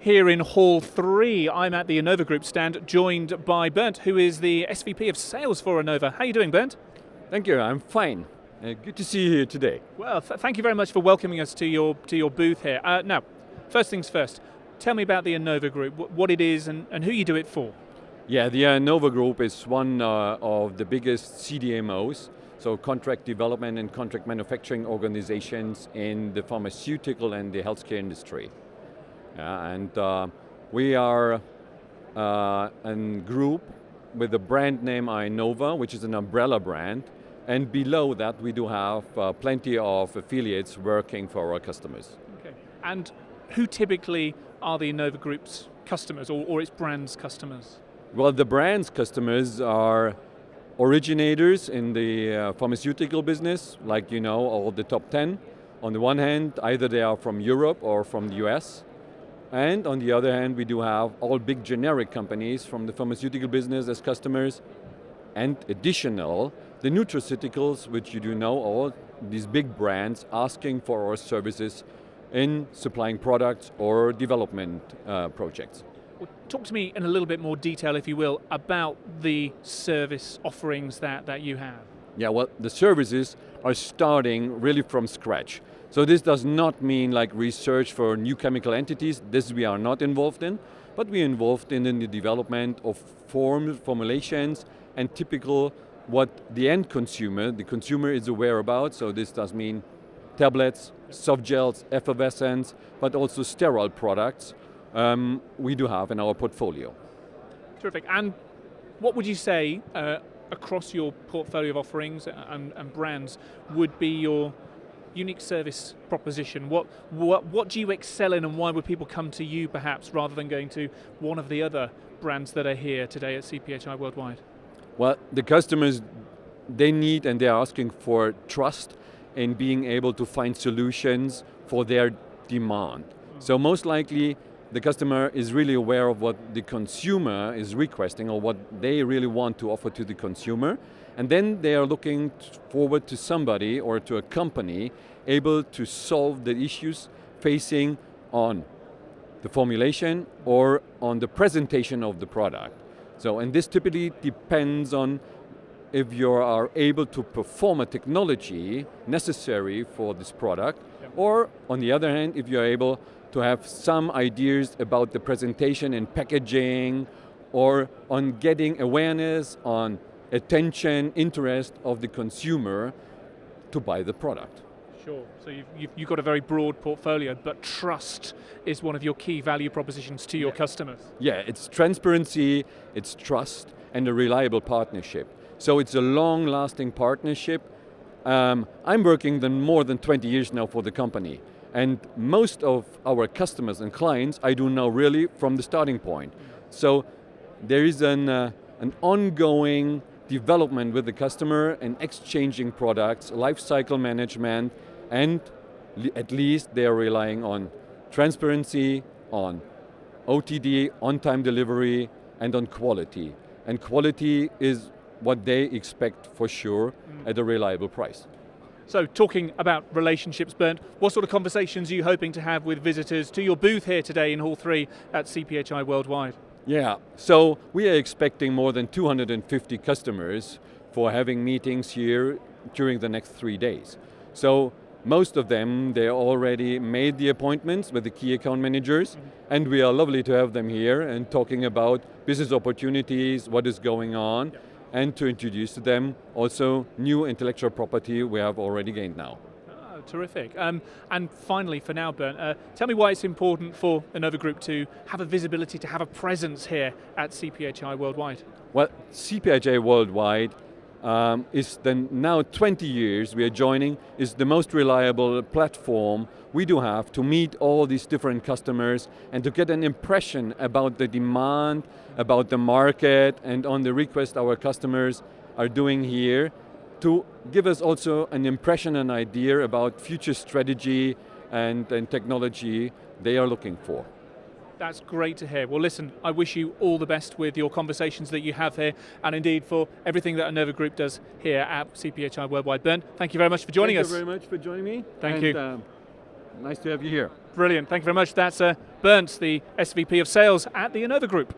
here in Hall 3. I'm at the Aenova Group stand, joined by Bernd, who is the SVP of Sales for Aenova. How are you doing, Bernd? Thank you, I'm fine. Good to see you here today. Well, thank you very much for welcoming us to your booth here. Now, first things first, tell me about the Aenova Group, what it is and who you do it for. Yeah, the Aenova Group is one of the biggest CDMOs, so contract development and contract manufacturing organizations in the pharmaceutical and the healthcare industry. We are a group with the brand name Aenova, which is an umbrella brand, and below that we do have plenty of affiliates working for our customers. Okay. And who typically are the Aenova Group's customers or its brand's customers? Well, the brand's customers are originators in the pharmaceutical business, like all the top 10. On the one hand, either they are from Europe or from the US. And on the other hand, we do have all big generic companies from the pharmaceutical business as customers, and additional, the nutraceuticals, which you do know, all these big brands asking for our services in supplying products or development projects. Well, talk to me in a little bit more detail, if you will, about the service offerings that you have. Yeah, well, the services are starting really from scratch. So this does not mean like research for new chemical entities. This we are not involved in, but we are involved in the development of formulations and typical what the end consumer, the consumer is aware about. So this does mean tablets, soft gels, effervescents, but also sterile products we do have in our portfolio. Terrific. And what would you say across your portfolio of offerings and brands would be your unique service proposition? What do you excel in, and why would people come to you perhaps rather than going to one of the other brands that are here today at CPhI Worldwide? Well, the customers, they need and they're asking for trust in being able to find solutions for their demand. So most likely the customer is really aware of what the consumer is requesting or what they really want to offer to the consumer. And then they are looking forward to somebody or to a company able to solve the issues facing on the formulation or on the presentation of the product. So, and this typically depends on if you are able to perform a technology necessary for this product, or on the other hand, if you're able to have some ideas about the presentation and packaging, or on getting awareness, on attention, interest of the consumer to buy the product. Sure, so you've got a very broad portfolio, but trust is one of your key value propositions to your customers. Yeah, it's transparency, it's trust, and a reliable partnership. So it's a long-lasting partnership. I'm working more than 20 years now for the company, and most of our customers and clients I do know really from the starting point. So there is an ongoing development with the customer and exchanging products, life cycle management, and at least they are relying on transparency, on OTD, on-time delivery, and on quality. And quality is what they expect for sure at a reliable price. So talking about relationships, Bernd, what sort of conversations are you hoping to have with visitors to your booth here today in Hall 3 at CPhI Worldwide? Yeah, so we are expecting more than 250 customers for having meetings here during the next 3 days. So most of them, they already made the appointments with the key account managers, and we are lovely to have them here and talking about business opportunities, what is going on, and to introduce to them also new intellectual property we have already gained now. Terrific. And finally, for now, Bernd, tell me why it's important for Aenova Group to have a visibility, to have a presence here at CPhI Worldwide. Well, CPhI Worldwide is now 20 years we are joining, is the most reliable platform we do have to meet all these different customers and to get an impression about the demand, about the market, and on the request our customers are doing here, to give us also an impression, an idea about future strategy and technology they are looking for. That's great to hear. Well, listen, I wish you all the best with your conversations that you have here, and indeed for everything that Aenova Group does here at CPhI Worldwide. Bernd, thank you very much for joining us. Thank you very much for joining me. Thank you. Nice to have you here. Brilliant. Thank you very much. That's Bernd, the SVP of Sales at the Aenova Group.